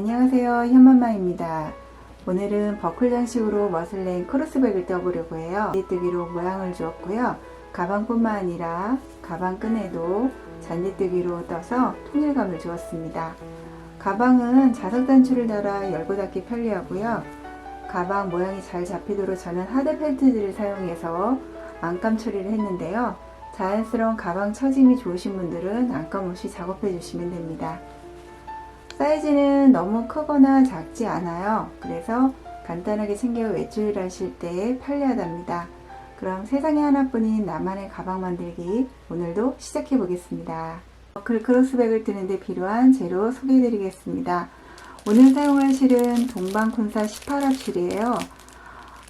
안녕하세요, 현맘마입니다. 오늘은 버클 장식으로 머슬레인 크로스백을 떠보려고 해요. 잔디뜨기로 모양을 주었고요. 가방뿐만 아니라 가방끈에도 잔디뜨기로 떠서 통일감을 주었습니다. 가방은 자석 단추를 달아 열고 닫기 편리하고요. 가방 모양이 잘 잡히도록 저는 하드 팬트들을 사용해서 안감 처리를 했는데요. 자연스러운 가방 처짐이 좋으신 분들은 안감 없이 작업해 주시면 됩니다. 사이즈는 너무 크거나 작지 않아요. 그래서 간단하게 챙겨 외출을 하실 때 편리하답니다. 그럼 세상에 하나뿐인 나만의 가방 만들기 오늘도 시작해 보겠습니다. 버클 크로스백을 뜨는데 필요한 재료 소개해 드리겠습니다. 오늘 사용할 실은 동방콘사 18합 실이에요.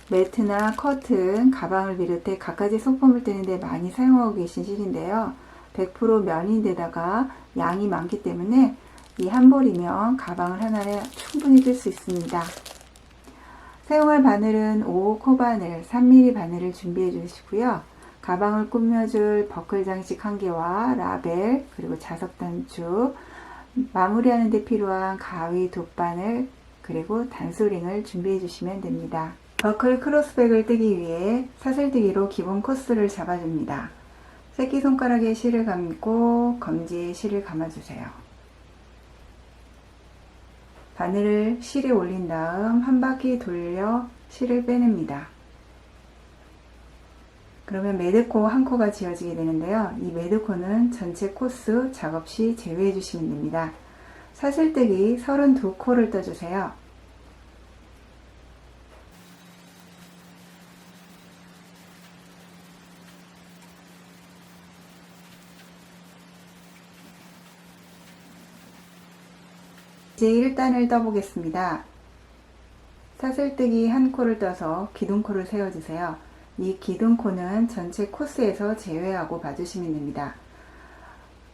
매트나 커튼, 가방을 비롯해 갖가지 소품을 뜨는데 많이 사용하고 계신 실인데요. 100% 면인데다가 양이 많기 때문에 이 한 볼이면 가방을 하나에 충분히 뜰 수 있습니다. 사용할 바늘은 5호 코바늘 3mm 바늘을 준비해 주시고요. 가방을 꾸며줄 버클 장식 1개와 라벨, 그리고 자석 단추, 마무리하는 데 필요한 가위, 돗바늘, 그리고 단소링을 준비해 주시면 됩니다. 버클 크로스백을 뜨기 위해 사슬뜨기로 기본 코스를 잡아줍니다. 새끼손가락에 실을 감고 검지에 실을 감아주세요. 바늘을 실에 올린 다음 한 바퀴 돌려 실을 빼냅니다. 그러면 매듭코 한 코가 지어지게 되는데요. 이 매듭코는 전체 코스 작업 시 제외해 주시면 됩니다. 사슬뜨기 32코를 떠주세요. 이제 1단을 떠보겠습니다. 사슬뜨기 한 코를 떠서 기둥코를 세워주세요. 이 기둥코는 전체 코스에서 제외하고 봐주시면 됩니다.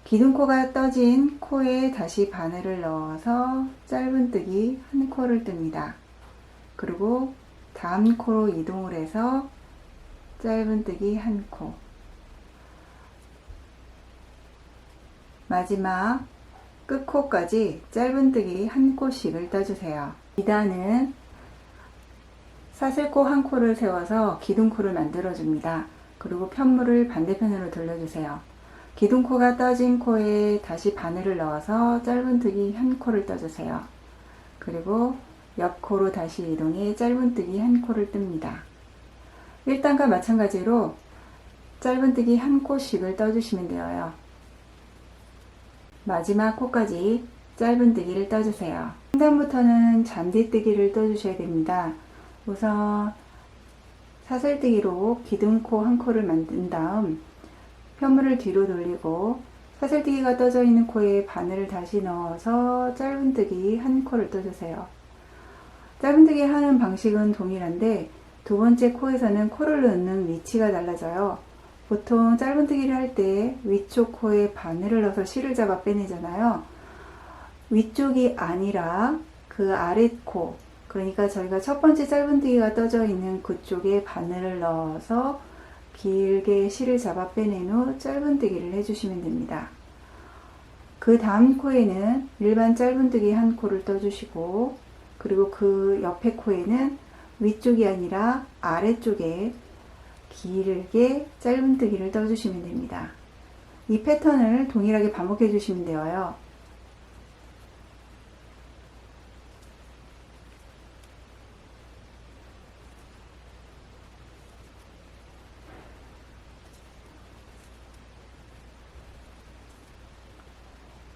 기둥코가 떠진 코에 다시 바늘을 넣어서 짧은뜨기 한 코를 뜹니다. 그리고 다음 코로 이동을 해서 짧은뜨기 한 코, 마지막 끝코까지 짧은뜨기 한 코씩을 떠주세요. 2단은 사슬코 한 코를 세워서 기둥코를 만들어 줍니다. 그리고 편물을 반대편으로 돌려주세요. 기둥코가 떠진 코에 다시 바늘을 넣어서 짧은뜨기 한 코를 떠주세요. 그리고 옆코로 다시 이동해 짧은뜨기 한 코를 뜹니다. 1단과 마찬가지로 짧은뜨기 한 코씩을 떠주시면 되어요. 마지막 코까지 짧은뜨기를 떠주세요. 3단부터는 잔디뜨기를 떠주셔야 됩니다. 우선 사슬뜨기로 기둥코 한 코를 만든 다음 편물을 뒤로 돌리고 사슬뜨기가 떠져 있는 코에 바늘을 다시 넣어서 짧은뜨기 한 코를 떠주세요. 짧은뜨기 하는 방식은 동일한데 두 번째 코에서는 코를 넣는 위치가 달라져요. 보통 짧은뜨기를 할 때 위쪽 코에 바늘을 넣어서 실을 잡아 빼내잖아요. 위쪽이 아니라 그 아랫코, 그러니까 저희가 첫 번째 짧은뜨기가 떠져 있는 그쪽에 바늘을 넣어서 길게 실을 잡아 빼낸 후 짧은뜨기를 해주시면 됩니다. 그 다음 코에는 일반 짧은뜨기 한 코를 떠주시고, 그리고 그 옆에 코에는 위쪽이 아니라 아래쪽에 길게 짧은뜨기를 떠주시면 됩니다. 이 패턴을 동일하게 반복해 주시면 되어요.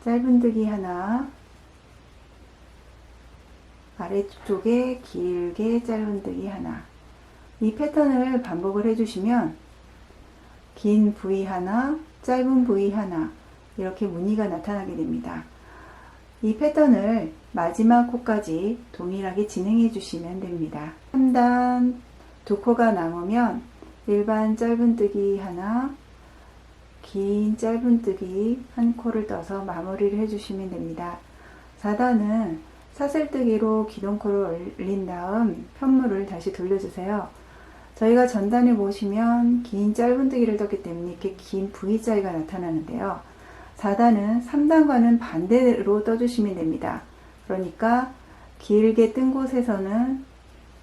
짧은뜨기 하나, 아래쪽에 길게 짧은뜨기 하나. 이 패턴을 반복을 해주시면 긴 부위 하나, 짧은 부위 하나 이렇게 무늬가 나타나게 됩니다. 이 패턴을 마지막 코까지 동일하게 진행해 주시면 됩니다. 3단 두 코가 남으면 일반 짧은뜨기 하나, 긴 짧은뜨기 한 코를 떠서 마무리를 해주시면 됩니다. 4단은 사슬뜨기로 기둥코를 올린 다음 편물을 다시 돌려주세요. 저희가 전단에 보시면 긴 짧은뜨기를 떴기 때문에 이렇게 긴 V자가 나타나는데요. 4단은 3단과는 반대로 떠주시면 됩니다. 그러니까 길게 뜬 곳에서는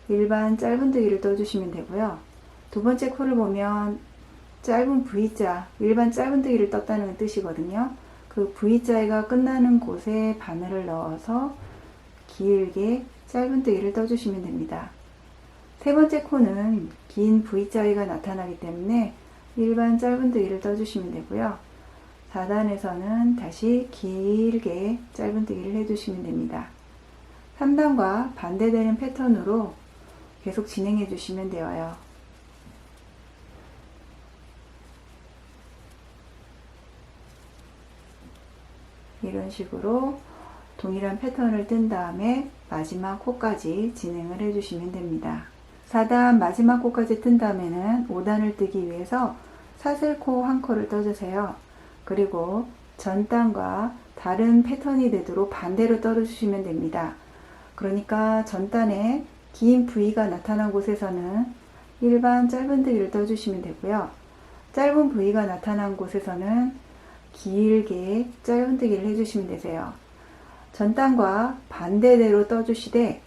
일반 짧은뜨기를 떠주시면 되고요. 두 번째 코를 보면 짧은 V자, 일반 짧은뜨기를 떴다는 뜻이거든요. 그 V자가 끝나는 곳에 바늘을 넣어서 길게 짧은뜨기를 떠주시면 됩니다. 세 번째 코는 긴 V자위가 나타나기 때문에 일반 짧은뜨기를 떠주시면 되고요. 4단에서는 다시 길게 짧은뜨기를 해주시면 됩니다. 3단과 반대되는 패턴으로 계속 진행해 주시면 되어요. 이런 식으로 동일한 패턴을 뜬 다음에 마지막 코까지 진행을 해주시면 됩니다. 4단 마지막 코까지 뜬 다음에는 5단을 뜨기 위해서 사슬코 한 코를 떠주세요. 그리고 전단과 다른 패턴이 되도록 반대로 떠주시면 됩니다. 그러니까 전단에 긴 V가 나타난 곳에서는 일반 짧은뜨기를 떠주시면 되고요. 짧은 V가 나타난 곳에서는 길게 짧은뜨기를 해주시면 되세요. 전단과 반대대로 떠주시되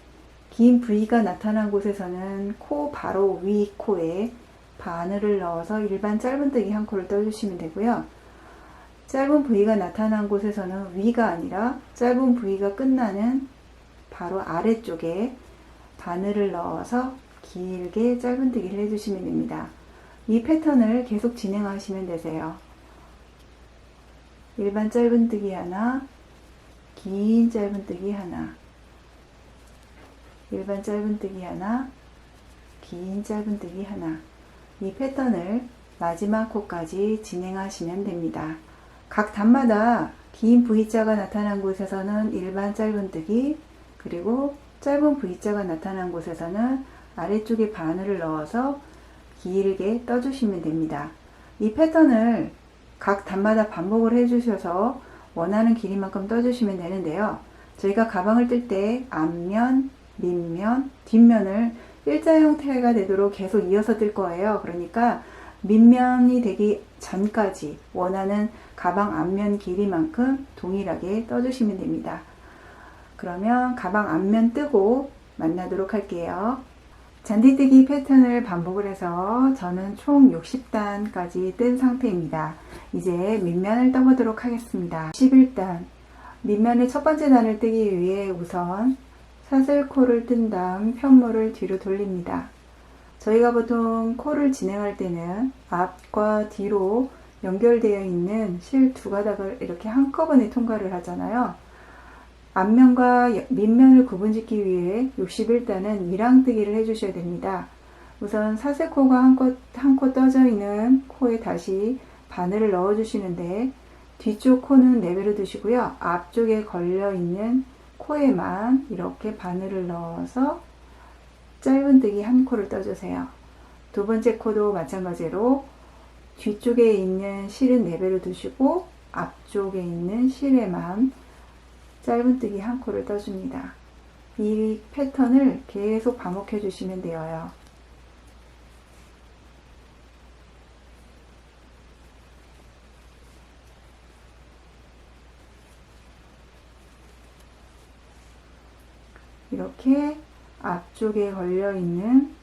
긴 V가 나타난 곳에서는 코 바로 위 코에 바늘을 넣어서 일반 짧은뜨기 한 코를 떠주시면 되고요. 짧은 V가 나타난 곳에서는 위가 아니라 짧은 V가 끝나는 바로 아래쪽에 바늘을 넣어서 길게 짧은뜨기를 해주시면 됩니다. 이 패턴을 계속 진행하시면 되세요. 일반 짧은뜨기 하나, 긴 짧은뜨기 하나, 일반 짧은뜨기 하나, 긴 짧은뜨기 하나. 이 패턴을 마지막 코까지 진행하시면 됩니다. 각 단마다 긴 V자가 나타난 곳에서는 일반 짧은뜨기, 그리고 짧은 V자가 나타난 곳에서는 아래쪽에 바늘을 넣어서 길게 떠주시면 됩니다. 이 패턴을 각 단마다 반복을 해주셔서 원하는 길이만큼 떠주시면 되는데요. 저희가 가방을 뜰 때 앞면, 밑면, 뒷면을 일자 형태가 되도록 계속 이어서 뜰 거예요. 그러니까 밑면이 되기 전까지 원하는 가방 앞면 길이만큼 동일하게 떠주시면 됩니다. 그러면 가방 앞면 뜨고 만나도록 할게요. 잔디뜨기 패턴을 반복을 해서 저는 총 60단까지 뜬 상태입니다. 이제 밑면을 떠보도록 하겠습니다. 11단 밑면의 첫 번째 단을 뜨기 위해 우선 사슬코를 뜬 다음 편물을 뒤로 돌립니다. 저희가 보통 코를 진행할 때는 앞과 뒤로 연결되어 있는 실 두 가닥을 이렇게 한꺼번에 통과를 하잖아요. 앞면과 밑면을 구분짓기 위해 61단은 밀항뜨기를 해주셔야 됩니다. 우선 사슬코가 한 코 떠져 있는 코에 다시 바늘을 넣어 주시는데 뒤쪽 코는 내버려 두시고요. 앞쪽에 걸려 있는 코에만 이렇게 바늘을 넣어서 짧은뜨기 한 코를 떠주세요. 두 번째 코도 마찬가지로 뒤쪽에 있는 실은 내버려 두시고 앞쪽에 있는 실에만 짧은뜨기 한 코를 떠줍니다. 이 패턴을 계속 반복해 주시면 되어요. 이렇게 앞쪽에 걸려있는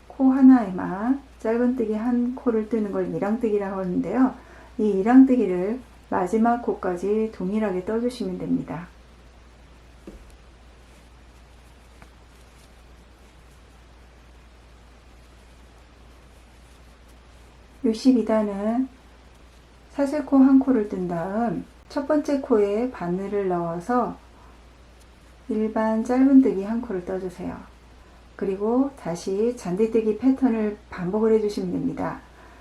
코 하나에만 짧은뜨기 한 코를 뜨는 걸 밀항뜨기라고 하는데요. 이 밀항뜨기를 마지막 코까지 동일하게 떠주시면 됩니다. 62단은 사슬코 한 코를 뜬 다음 첫 번째 코에 바늘을 넣어서 일반 짧은뜨기 한 코를 떠주세요. 그리고 다시 잔디뜨기 패턴을 반복을 해주시면 됩니다.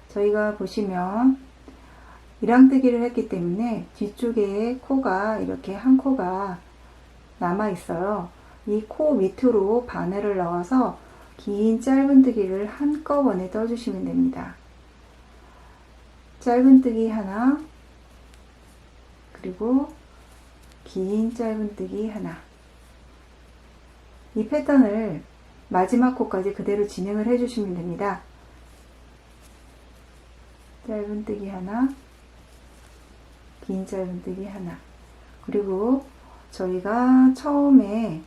저희가 보시면 밀항뜨기를 했기 때문에 뒤쪽에 코가 이렇게 한 코가 남아 있어요. 이 코 밑으로 바늘을 넣어서 긴 짧은뜨기를 한꺼번에 떠주시면 됩니다. 짧은뜨기 하나, 그리고 긴 짧은뜨기 하나. 이 패턴을 마지막 코까지 그대로 진행을 해주시면 됩니다. 짧은뜨기 하나, 긴 짧은뜨기 하나. 그리고 저희가 처음에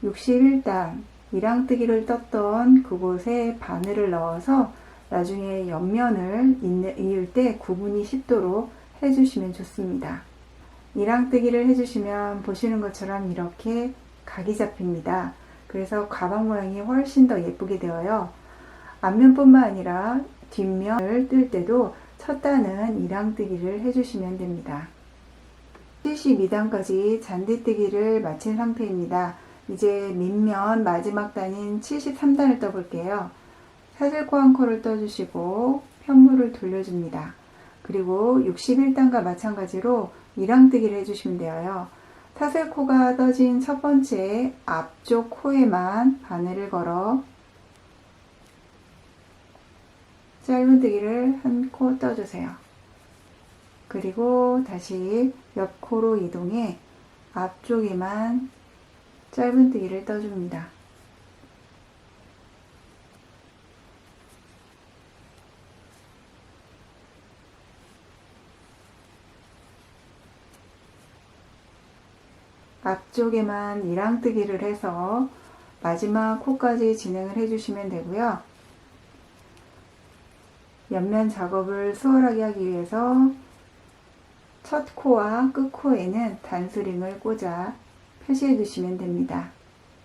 61단 이랑뜨기를 떴던 그곳에 바늘을 넣어서 나중에 옆면을 이을 때 구분이 쉽도록 해주시면 좋습니다. 이랑뜨기를 해주시면 보시는 것처럼 이렇게 각이 잡힙니다. 그래서 가방 모양이 훨씬 더 예쁘게 되어요. 앞면뿐만 아니라 뒷면을 뜰 때도 첫 단은 이랑뜨기를 해주시면 됩니다. 72단까지 잔디뜨기를 마친 상태입니다. 이제 밑면 마지막 단인 73단을 떠볼게요. 사슬코 한 코를 떠주시고 편물을 돌려줍니다. 그리고 61단과 마찬가지로 이랑뜨기를 해주시면 돼요. 사슬코가 떠진 첫 번째 앞쪽 코에만 바늘을 걸어 짧은뜨기를 한 코 떠주세요. 그리고 다시 옆코로 이동해 앞쪽에만 짧은뜨기를 떠줍니다. 앞쪽에만 이랑뜨기를 해서 마지막 코까지 진행을 해주시면 되고요. 옆면 작업을 수월하게 하기 위해서 첫 코와 끝 코에는 단스링을 꽂아 표시해 주시면 됩니다.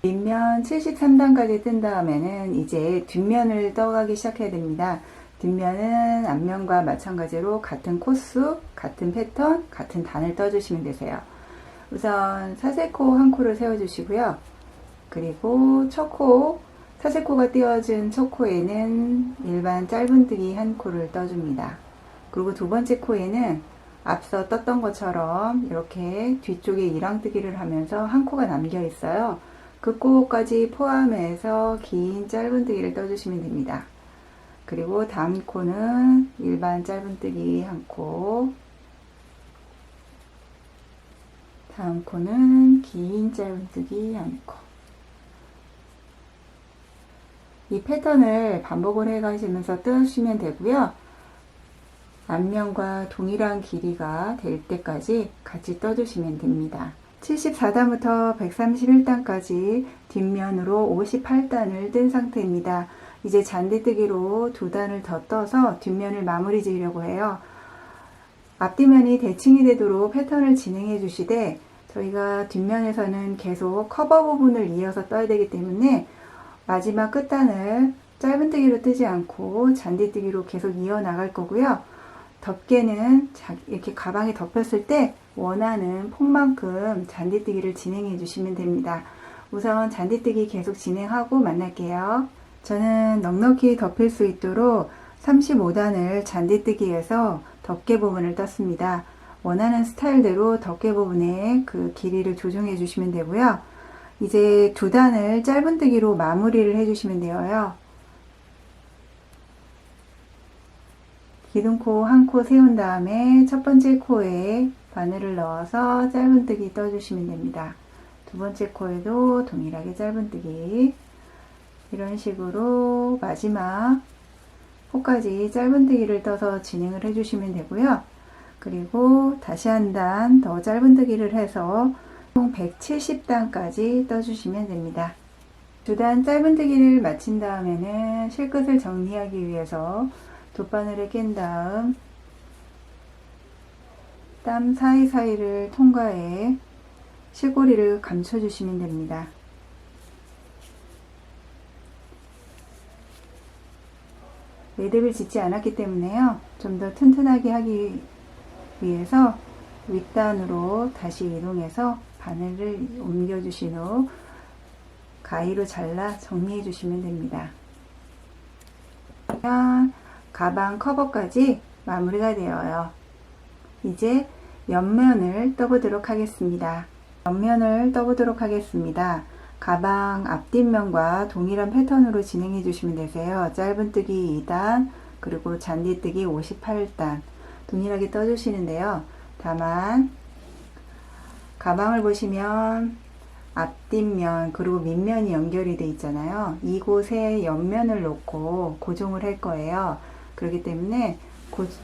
밑면 73단까지 뜬 다음에는 이제 뒷면을 떠가기 시작해야 됩니다. 뒷면은 앞면과 마찬가지로 같은 코수, 같은 패턴, 같은 단을 떠주시면 되세요. 우선 사슬코 한 코를 세워주시고요. 그리고 첫 코, 사슬코가 띄워진 첫 코에는 일반 짧은뜨기 한 코를 떠줍니다. 그리고 두 번째 코에는 앞서 떴던 것처럼 이렇게 뒤쪽에 이랑뜨기를 하면서 한 코가 남겨 있어요. 그 코까지 포함해서 긴 짧은뜨기를 떠주시면 됩니다. 그리고 다음 코는 일반 짧은뜨기 한 코, 다음 코는 긴 짧은뜨기 한 코. 이 패턴을 반복을 해 가시면서 뜨시면 되고요. 앞면과 동일한 길이가 될 때까지 같이 떠주시면 됩니다. 74단부터 131단까지 뒷면으로 58단을 뜬 상태입니다. 이제 잔디뜨기로 두 단을 더 떠서 뒷면을 마무리 지으려고 해요. 앞뒷면이 대칭이 되도록 패턴을 진행해 주시되 저희가 뒷면에서는 계속 커버 부분을 이어서 떠야 되기 때문에 마지막 끝단을 짧은뜨기로 뜨지 않고 잔디뜨기로 계속 이어나갈 거고요. 덮개는 이렇게 가방에 덮였을 때 원하는 폭만큼 잔디뜨기를 진행해 주시면 됩니다. 우선 잔디뜨기 계속 진행하고 만날게요. 저는 넉넉히 덮일 수 있도록 35단을 잔디뜨기에서 덮개 부분을 떴습니다. 원하는 스타일대로 덮개 부분의 그 길이를 조정해 주시면 되고요. 이제 두 단을 짧은뜨기로 마무리를 해 주시면 돼요. 기둥코 한 코 세운 다음에 첫 번째 코에 바늘을 넣어서 짧은뜨기 떠주시면 됩니다. 두 번째 코에도 동일하게 짧은뜨기, 이런 식으로 마지막 코까지 짧은뜨기를 떠서 진행을 해주시면 되고요. 그리고 다시 한 단 더 짧은뜨기를 해서 총 170단까지 떠주시면 됩니다. 두 단 짧은뜨기를 마친 다음에는 실끝을 정리하기 위해서 돗바늘을 깬 다음 땀 사이사이를 통과해 실고리를 감춰주시면 됩니다. 매듭을 짓지 않았기 때문에요. 좀 더 튼튼하게 하기 위해서 윗단으로 다시 이동해서 바늘을 옮겨주신 후 가위로 잘라 정리해 주시면 됩니다. 가방 커버까지 마무리가 되어요. 이제 옆면을 떠보도록 하겠습니다. 옆면을 떠보도록 하겠습니다. 가방 앞뒷면과 동일한 패턴으로 진행해 주시면 되세요. 짧은뜨기 2단, 그리고 잔디뜨기 58단 동일하게 떠주시는데요. 다만 가방을 보시면 앞뒷면 그리고 밑면이 연결이 되어 있잖아요. 이곳에 옆면을 놓고 고정을 할 거예요. 그렇기 때문에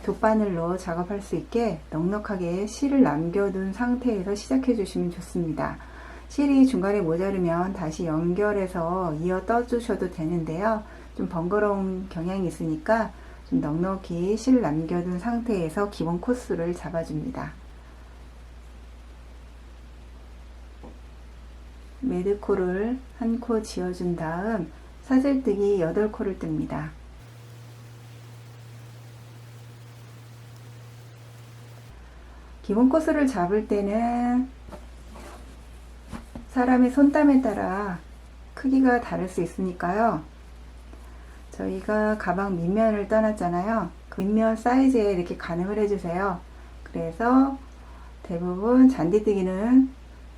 돗바늘로 작업할 수 있게 넉넉하게 실을 남겨둔 상태에서 시작해 주시면 좋습니다. 실이 중간에 모자르면 다시 연결해서 이어 떠주셔도 되는데요. 좀 번거로운 경향이 있으니까 좀 넉넉히 실 남겨둔 상태에서 기본 코스를 잡아줍니다. 매드코를 한 코 지어준 다음 사슬뜨기 8코를 뜹니다. 기본 코스를 잡을 때는 사람의 손땀에 따라 크기가 다를 수 있으니까요. 저희가 가방 밑면을 떠났잖아요. 그 밑면 사이즈에 이렇게 가늠을 해주세요. 그래서 대부분 잔디뜨기는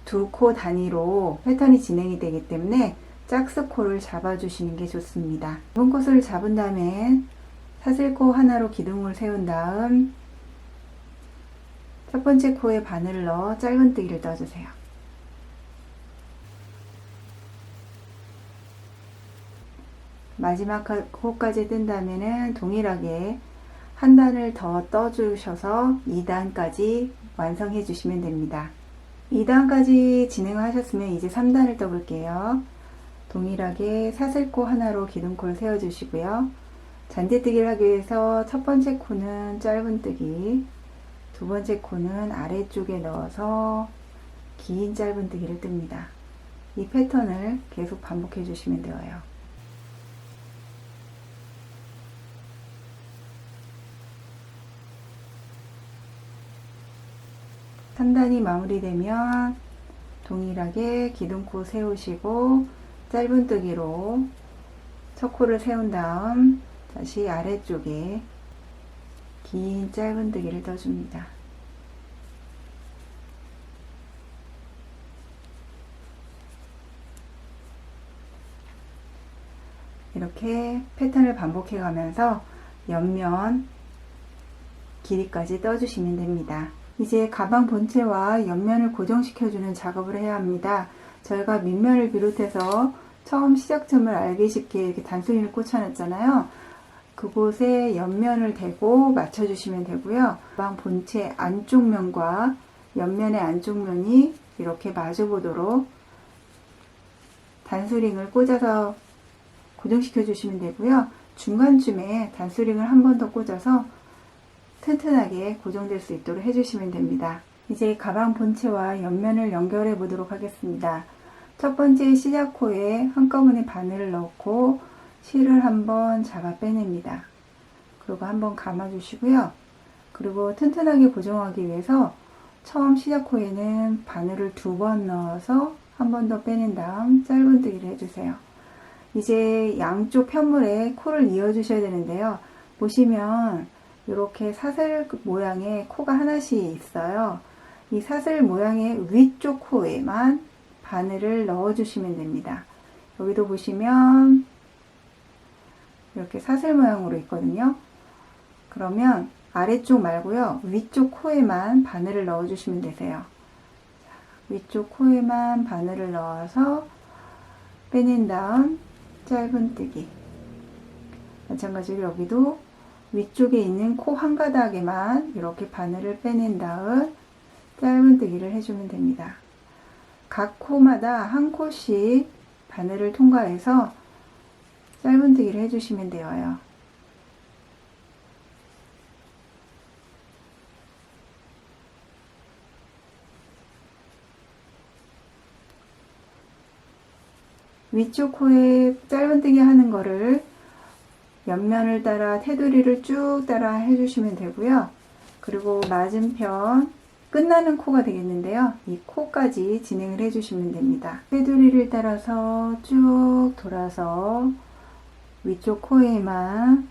2코 단위로 패턴이 진행이 되기 때문에 짝수코를 잡아주시는 게 좋습니다. 기본 코스를 잡은 다음에 사슬코 하나로 기둥을 세운 다음 첫 번째 코에 바늘을 넣어 짧은뜨기를 떠주세요. 마지막 코까지 뜬 다음에는 동일하게 한 단을 더 떠주셔서 2단까지 완성해 주시면 됩니다. 2단까지 진행하셨으면 이제 3단을 떠볼게요. 동일하게 사슬코 하나로 기둥코를 세워주시고요. 잔디뜨기를 하기 위해서 첫 번째 코는 짧은뜨기, 두 번째 코는 아래쪽에 넣어서 긴 짧은뜨기를 뜹니다. 이 패턴을 계속 반복해 주시면 되어요. (3단이) 마무리되면 동일하게 기둥코 세우시고 짧은뜨기로 첫 코를 세운 다음 다시 아래쪽에 긴 짧은뜨기를 떠줍니다. 이렇게 패턴을 반복해 가면서 옆면 길이까지 떠주시면 됩니다. 이제 가방 본체와 옆면을 고정시켜주는 작업을 해야 합니다. 저희가 밑면을 비롯해서 처음 시작점을 알기 쉽게 이렇게 단수리를 꽂아놨잖아요. 그곳에 옆면을 대고 맞춰주시면 되고요. 가방 본체 안쪽 면과 옆면의 안쪽 면이 이렇게 마주보도록 단수링을 꽂아서 고정시켜 주시면 되고요. 중간쯤에 단수링을 한 번 더 꽂아서 튼튼하게 고정될 수 있도록 해주시면 됩니다. 이제 가방 본체와 옆면을 연결해 보도록 하겠습니다. 첫 번째 시작코에 한꺼번에 바늘을 넣고 실을 한번 잡아 빼냅니다. 그리고 한번 감아 주시고요. 그리고 튼튼하게 고정하기 위해서 처음 시작코에는 바늘을 2번 넣어서 한 번 더 빼낸 다음 짧은뜨기를 해주세요. 이제 양쪽 편물에 코를 이어 주셔야 되는데요. 보시면 이렇게 사슬 모양의 코가 하나씩 있어요. 이 사슬 모양의 위쪽 코에만 바늘을 넣어 주시면 됩니다. 여기도 보시면 이렇게 사슬 모양으로 있거든요. 그러면 아래쪽 말고요. 위쪽 코에만 바늘을 넣어 주시면 되세요. 위쪽 코에만 바늘을 넣어서 빼낸 다음 짧은뜨기. 마찬가지로 여기도 위쪽에 있는 코 한 가닥에만 이렇게 바늘을 빼낸 다음 짧은뜨기를 해주면 됩니다. 각 코마다 한 코씩 바늘을 통과해서 짧은뜨기를 해주시면 되어요. 위쪽 코에 짧은뜨기 하는 거를 옆면을 따라 테두리를 쭉 따라 해주시면 되고요. 그리고 맞은편 끝나는 코가 되겠는데요. 이 코까지 진행을 해주시면 됩니다. 테두리를 따라서 쭉 돌아서 위쪽 코에만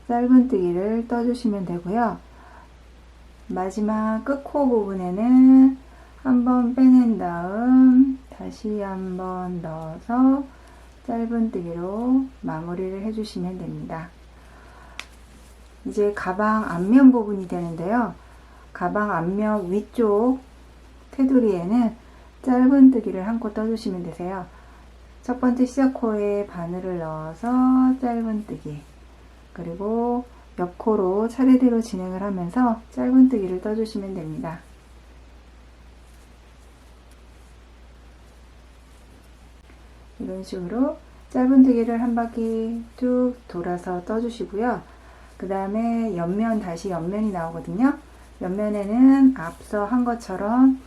짧은뜨기를 떠주시면 되고요. 마지막 끝코 부분에는 한번 빼낸 다음 다시 한번 넣어서 짧은뜨기로 마무리를 해주시면 됩니다. 이제 가방 앞면 부분이 되는데요. 가방 앞면 위쪽 테두리에는 짧은뜨기를 한 코 떠주시면 되세요. 첫 번째 시작코에 바늘을 넣어서 짧은뜨기, 그리고 옆코로 차례대로 진행을 하면서 짧은뜨기를 떠주시면 됩니다. 이런 식으로 짧은뜨기를 한 바퀴 쭉 돌아서 떠주시고요. 그 다음에 옆면, 다시 옆면이 나오거든요. 옆면에는 앞서 한 것처럼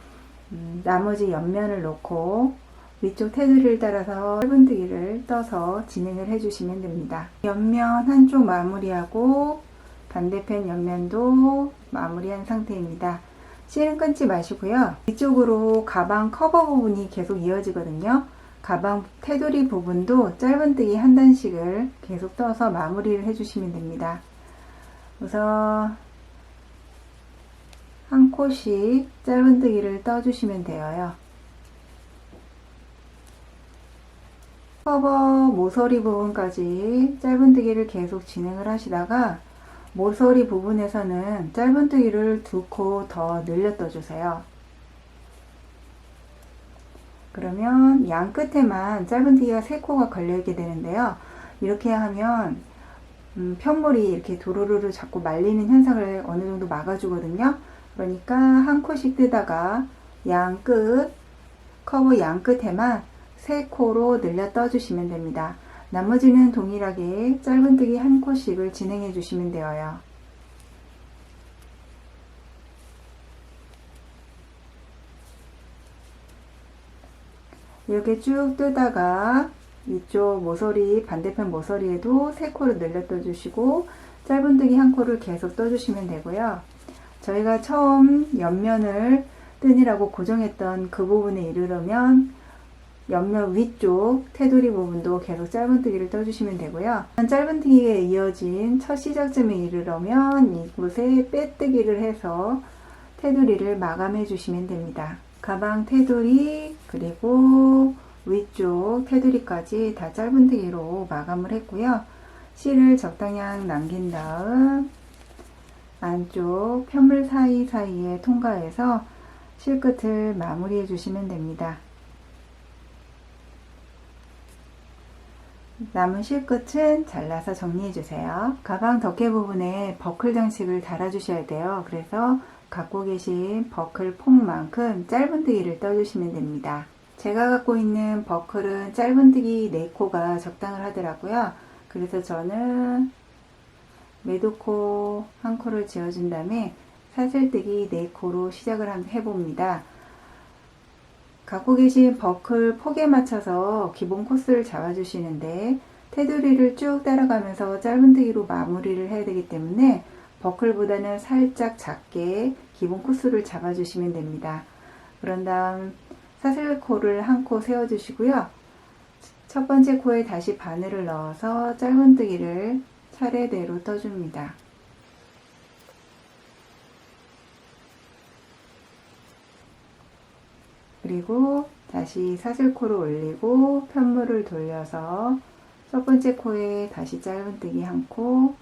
나머지 옆면을 놓고 위쪽 테두리를 따라서 짧은뜨기를 떠서 진행을 해주시면 됩니다. 옆면 한쪽 마무리하고 반대편 옆면도 마무리한 상태입니다. 실은 끊지 마시고요. 위쪽으로 가방 커버 부분이 계속 이어지거든요. 가방 테두리 부분도 짧은뜨기 한 단씩을 계속 떠서 마무리를 해주시면 됩니다. 우선 한 코씩 짧은뜨기를 떠주시면 되어요. 커버 모서리 부분까지 짧은뜨기를 계속 진행을 하시다가 모서리 부분에서는 짧은뜨기를 2코 더 늘려 떠주세요. 그러면 양 끝에만 짧은뜨기가 3코가 걸려있게 되는데요. 이렇게 하면 편물이 이렇게 도로로로 자꾸 말리는 현상을 어느 정도 막아주거든요. 그러니까 한 코씩 뜨다가 양 끝, 커버 양 끝에만 3코로 늘려 떠주시면 됩니다. 나머지는 동일하게 짧은뜨기 한 코씩을 진행해 주시면 되어요. 이렇게 쭉 뜨다가 이쪽 모서리, 반대편 모서리에도 3코를 늘려 떠주시고 짧은뜨기 한 코를 계속 떠주시면 되고요. 저희가 처음 옆면을 뜨니라고 고정했던 그 부분에 이르려면 옆면 위쪽 테두리 부분도 계속 짧은뜨기를 떠주시면 되고요. 짧은뜨기에 이어진 첫 시작점에 이르려면 이곳에 빼뜨기를 해서 테두리를 마감해 주시면 됩니다. 가방 테두리 그리고 위쪽 테두리까지 다 짧은뜨기로 마감을 했고요. 실을 적당량 남긴 다음 안쪽 편물 사이사이에 통과해서 실끝을 마무리해 주시면 됩니다. 남은 실끝은 잘라서 정리해 주세요. 가방 덮개 부분에 버클 장식을 달아 주셔야 돼요. 그래서 갖고 계신 버클 폭만큼 짧은뜨기를 떠주시면 됩니다. 제가 갖고 있는 버클은 짧은뜨기 4코가 적당을 하더라고요. 그래서 저는 매도코 1코를 지어준 다음에 사슬뜨기 4코로 시작을 해봅니다. 갖고 계신 버클 폭에 맞춰서 기본 코스를 잡아주시는데 테두리를 쭉 따라가면서 짧은뜨기로 마무리를 해야 되기 때문에 버클보다는 살짝 작게 기본 코스를 잡아주시면 됩니다. 그런 다음 사슬코를 1코 세워주시고요. 첫 번째 코에 다시 바늘을 넣어서 짧은뜨기를 차례대로 떠줍니다. 그리고 다시 사슬코를 올리고 편물을 돌려서 첫 번째 코에 다시 짧은뜨기 1코,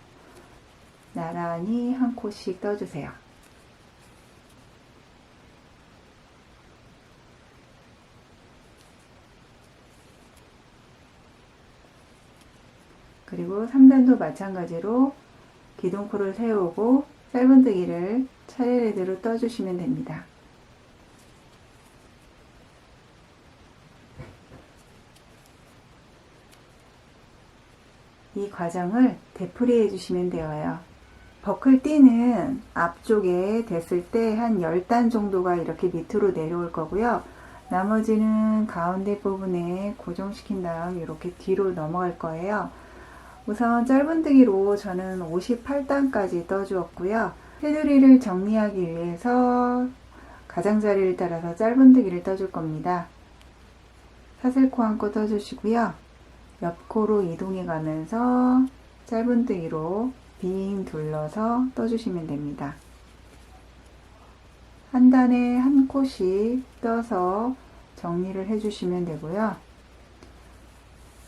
나란히 1코씩 떠주세요. 그리고 3단도 마찬가지로 기둥코를 세우고 짧은뜨기를 차례대로 떠주시면 됩니다. 이 과정을 되풀이 해주시면 되어요. 버클띠는 앞쪽에 됐을 때 한 10단 정도가 이렇게 밑으로 내려올 거고요. 나머지는 가운데 부분에 고정시킨 다음 이렇게 뒤로 넘어갈 거예요. 우선 짧은뜨기로 저는 58단까지 떠주었고요. 테두리를 정리하기 위해서 가장자리를 따라서 짧은뜨기를 떠줄 겁니다. 사슬코 1코 떠주시고요. 옆코로 이동해 가면서 짧은뜨기로 빙 둘러서 떠주시면 됩니다. 한 단에 1코씩 떠서 정리를 해주시면 되고요.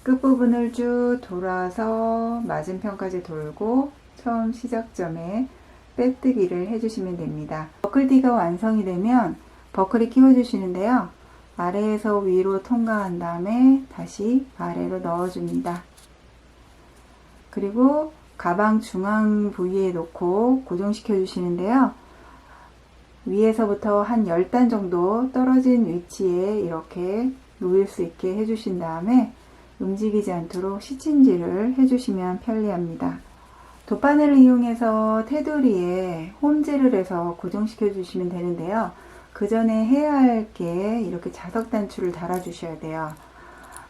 끝부분을 쭉 돌아서 맞은편까지 돌고 처음 시작점에 빼뜨기를 해주시면 됩니다. 버클띠가 완성이 되면 버클을 끼워주시는데요. 아래에서 위로 통과한 다음에 다시 아래로 넣어줍니다. 그리고 가방 중앙 부위에 놓고 고정시켜 주시는데요. 위에서부터 한 10단 정도 떨어진 위치에 이렇게 놓일 수 있게 해주신 다음에 움직이지 않도록 시침질을 해주시면 편리합니다. 돗바늘을 이용해서 테두리에 홈질을 해서 고정시켜 주시면 되는데요. 그 전에 해야 할 게 이렇게 자석 단추를 달아 주셔야 돼요.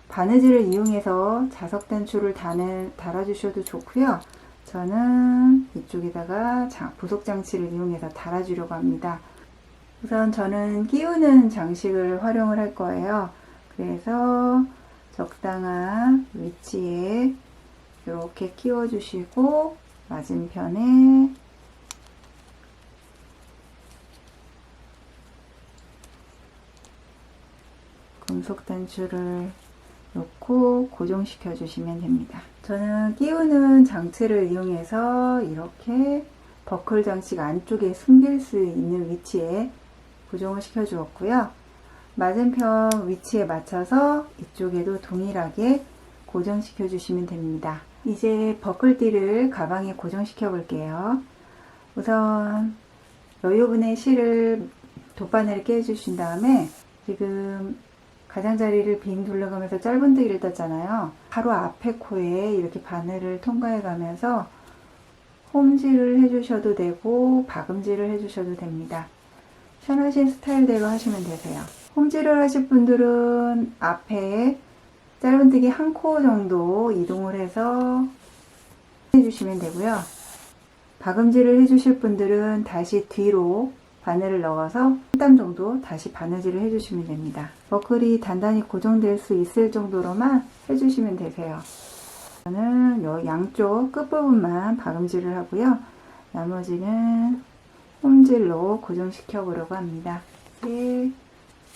바느질을 이용해서 자석 단추를 달아 주셔도 좋고요. 저는 이쪽에다가 부속 장치를 이용해서 달아 주려고 합니다. 우선 저는 끼우는 장식을 활용을 할 거예요. 그래서 적당한 위치에 이렇게 끼워 주시고 맞은편에 금속 단추를 놓고 고정시켜 주시면 됩니다. 저는 끼우는 장치를 이용해서 이렇게 버클 장치가 안쪽에 숨길 수 있는 위치에 고정을 시켜 주었고요. 맞은편 위치에 맞춰서 이쪽에도 동일하게 고정시켜 주시면 됩니다. 이제 버클띠를 가방에 고정시켜 볼게요. 우선 여유분의 실을 돗바늘을 깨 주신 다음에 지금 가장자리를 빙 둘러가면서 짧은뜨기를 떴잖아요. 바로 앞에 코에 이렇게 바늘을 통과해 가면서 홈질을 해주셔도 되고 박음질을 해주셔도 됩니다. 편하신 스타일대로 하시면 되세요. 홈질을 하실 분들은 앞에 짧은뜨기 한 코 정도 이동을 해서 해주시면 되고요. 박음질을 해주실 분들은 다시 뒤로 바늘을 넣어서 한 땀 정도 다시 바느질을 해주시면 됩니다. 버클이 단단히 고정될 수 있을 정도로만 해주시면 되세요. 저는 요 양쪽 끝부분만 박음질을 하고요. 나머지는 홈질로 고정시켜 보려고 합니다. 이렇게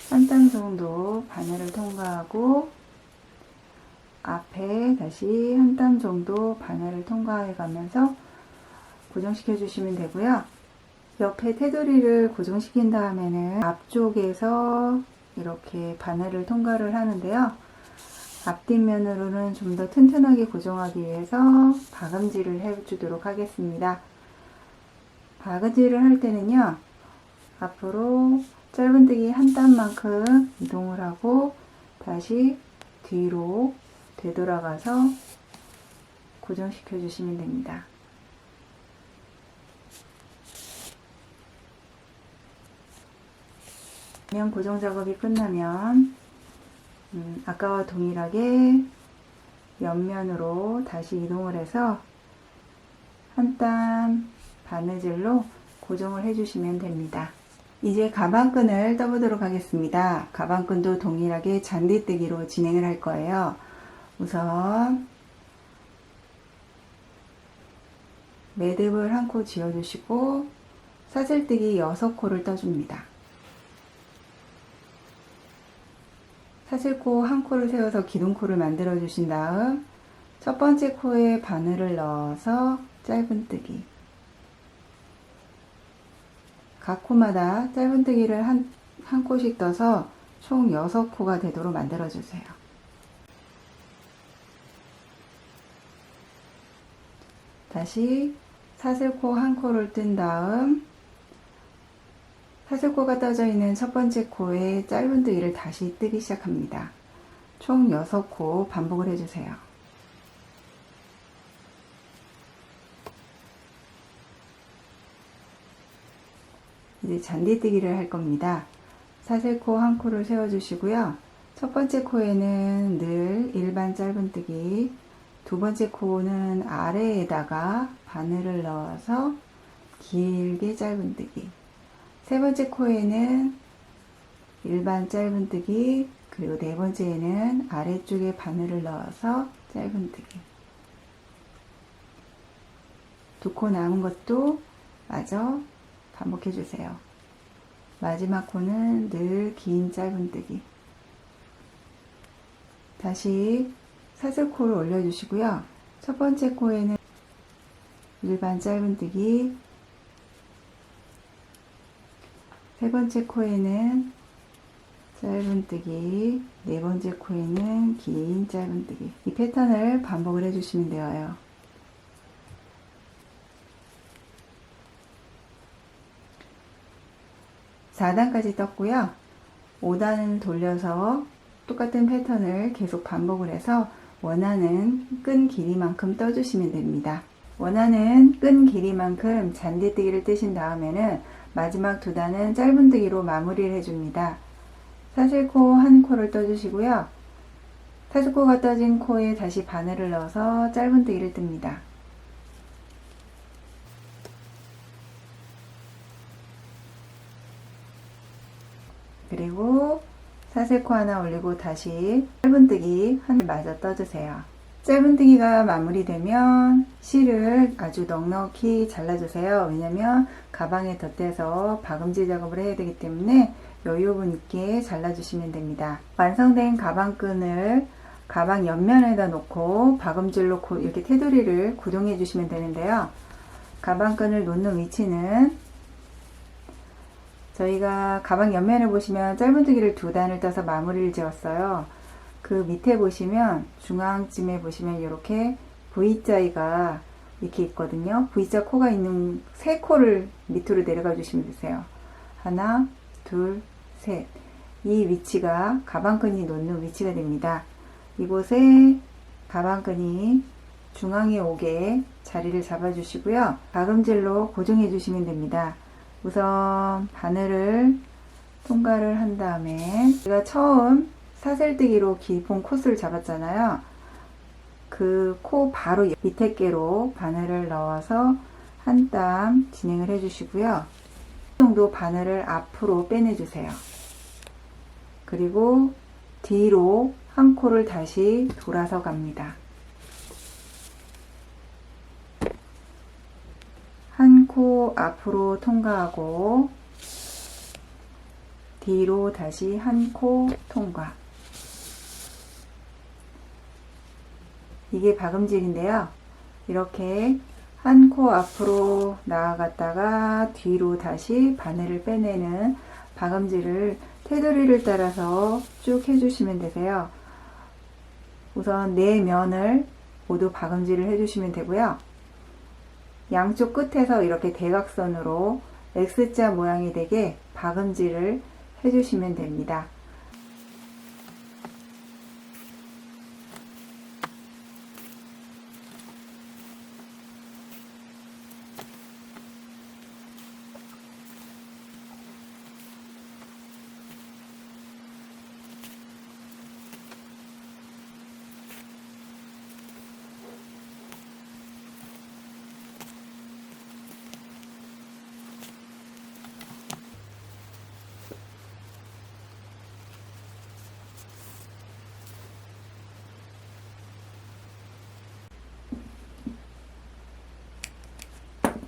한 땀 정도 바늘을 통과하고 앞에 다시 한 땀 정도 바늘을 통과해 가면서 고정시켜 주시면 되고요. 옆에 테두리를 고정시킨 다음에는 앞쪽에서 이렇게 바늘을 통과를 하는데요. 앞뒷면으로는 좀 더 튼튼하게 고정하기 위해서 박음질을 해주도록 하겠습니다. 박음질을 할 때는요, 앞으로 짧은뜨기 한 땀만큼 이동을 하고 다시 뒤로 되돌아가서 고정시켜 주시면 됩니다. 면 고정 작업이 끝나면 아까와 동일하게 옆면으로 다시 이동을 해서 한 땀 바느질로 고정을 해주시면 됩니다. 이제 가방끈을 떠보도록 하겠습니다. 가방끈도 동일하게 잔디뜨기로 진행을 할 거예요. 우선 매듭을 한 코 지어주시고 사슬뜨기 6코를 떠줍니다. 사슬코 한 코를 세워서 기둥코를 만들어 주신 다음 첫 번째 코에 바늘을 넣어서 짧은뜨기, 각 코마다 짧은뜨기를 한 코씩 떠서 총 6코가 되도록 만들어 주세요. 다시 사슬코 한 코를 뜬 다음 사슬코가 떠져 있는 첫 번째 코에 짧은뜨기를 다시 뜨기 시작합니다. 총 6코 반복을 해주세요. 이제 잔디뜨기를 할 겁니다. 사슬코 한 코를 세워주시고요. 첫 번째 코에는 늘 일반 짧은뜨기, 두 번째 코는 아래에다가 바늘을 넣어서 길게 짧은뜨기, 세 번째 코에는 일반 짧은뜨기, 그리고 네 번째에는 아래쪽에 바늘을 넣어서 짧은뜨기. 두 코 남은 것도 마저 반복해 주세요. 마지막 코는 늘 긴 짧은뜨기. 다시 사슬코를 올려주시고요. 첫 번째 코에는 일반 짧은뜨기, 세 번째 코에는 짧은뜨기, 네 번째 코에는 긴 짧은뜨기. 이 패턴을 반복을 해주시면 되어요. 4단까지 떴고요. 5단 돌려서 똑같은 패턴을 계속 반복을 해서 원하는 끈 길이만큼 떠주시면 됩니다. 원하는 끈 길이만큼 잔디뜨기를 뜨신 다음에는 마지막 2단은 짧은뜨기로 마무리를 해줍니다. 사슬코 한 코를 떠주시고요. 사슬코가 떠진 코에 다시 바늘을 넣어서 짧은뜨기를 뜹니다. 그리고 사슬코 하나 올리고 다시 짧은뜨기 한 마저 떠주세요. 짧은뜨기가 마무리되면 실을 아주 넉넉히 잘라주세요. 왜냐면 가방에 덧대서 박음질 작업을 해야 되기 때문에 여유분 있게 잘라주시면 됩니다. 완성된 가방끈을 가방 옆면에다 놓고 박음질로 이렇게 테두리를 고정해 주시면 되는데요. 가방끈을 놓는 위치는 저희가 가방 옆면을 보시면 짧은뜨기를 2단을 떠서 마무리를 지었어요. 그 밑에 보시면 중앙쯤에 보시면 이렇게 V자가 이렇게 있거든요. V자 코가 있는 3코를 밑으로 내려가 주시면 되세요. 하나, 둘, 셋. 이 위치가 가방끈이 놓는 위치가 됩니다. 이곳에 가방끈이 중앙에 오게 자리를 잡아 주시고요. 박음질로 고정해 주시면 됩니다. 우선 바늘을 통과를 한 다음에 제가 처음 사슬뜨기로 기본 코스를 잡았잖아요. 그 코 바로 밑에 깨로 바늘을 넣어서 한 땀 진행을 해 주시고요. 이 정도 바늘을 앞으로 빼내 주세요. 그리고 뒤로 한 코를 다시 돌아서 갑니다. 한 코 앞으로 통과하고 뒤로 다시 한 코 통과. 이게 박음질인데요. 이렇게 한 코 앞으로 나아갔다가 뒤로 다시 바늘을 빼내는 박음질을 테두리를 따라서 쭉 해주시면 되세요. 우선 4면을 모두 박음질을 해주시면 되고요. 양쪽 끝에서 이렇게 대각선으로 X자 모양이 되게 박음질을 해주시면 됩니다.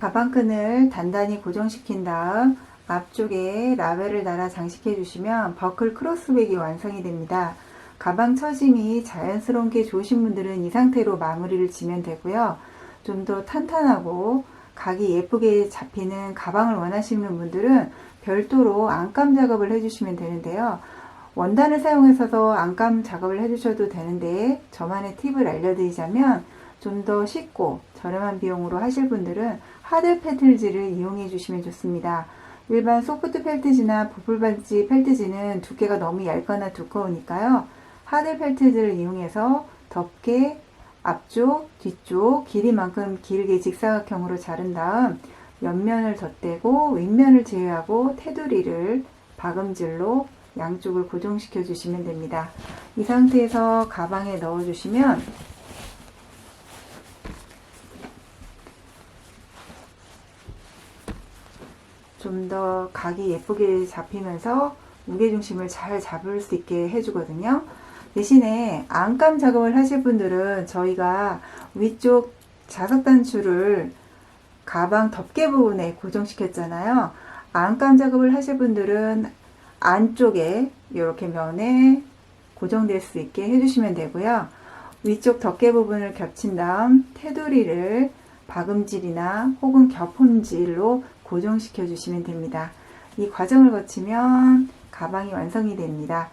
가방끈을 단단히 고정시킨 다음 앞쪽에 라벨을 달아 장식해 주시면 버클 크로스백이 완성이 됩니다. 가방 처짐이 자연스러운 게 좋으신 분들은 이 상태로 마무리를 지면 되고요. 좀 더 탄탄하고 각이 예쁘게 잡히는 가방을 원하시는 분들은 별도로 안감 작업을 해주시면 되는데요. 원단을 사용해서도 안감 작업을 해주셔도 되는데 저만의 팁을 알려드리자면 좀 더 쉽고 저렴한 비용으로 하실 분들은 하드 펠트지를 이용해 주시면 좋습니다. 일반 소프트 펠트지나 보풀반지 펠트지는 두께가 너무 얇거나 두꺼우니까요. 하드 펠트지를 이용해서 덮개 앞쪽, 뒤쪽 길이만큼 길게 직사각형으로 자른 다음 옆면을 덧대고 윗면을 제외하고 테두리를 박음질로 양쪽을 고정시켜 주시면 됩니다. 이 상태에서 가방에 넣어 주시면 좀 더 각이 예쁘게 잡히면서 무게중심을 잘 잡을 수 있게 해주거든요. 대신에 안감 작업을 하실 분들은 저희가 위쪽 자석 단추를 가방 덮개 부분에 고정시켰잖아요. 안감 작업을 하실 분들은 안쪽에 이렇게 면에 고정될 수 있게 해주시면 되고요. 위쪽 덮개 부분을 겹친 다음 테두리를 박음질이나 혹은 겹음질로 고정시켜 주시면 됩니다. 이 과정을 거치면 가방이 완성이 됩니다.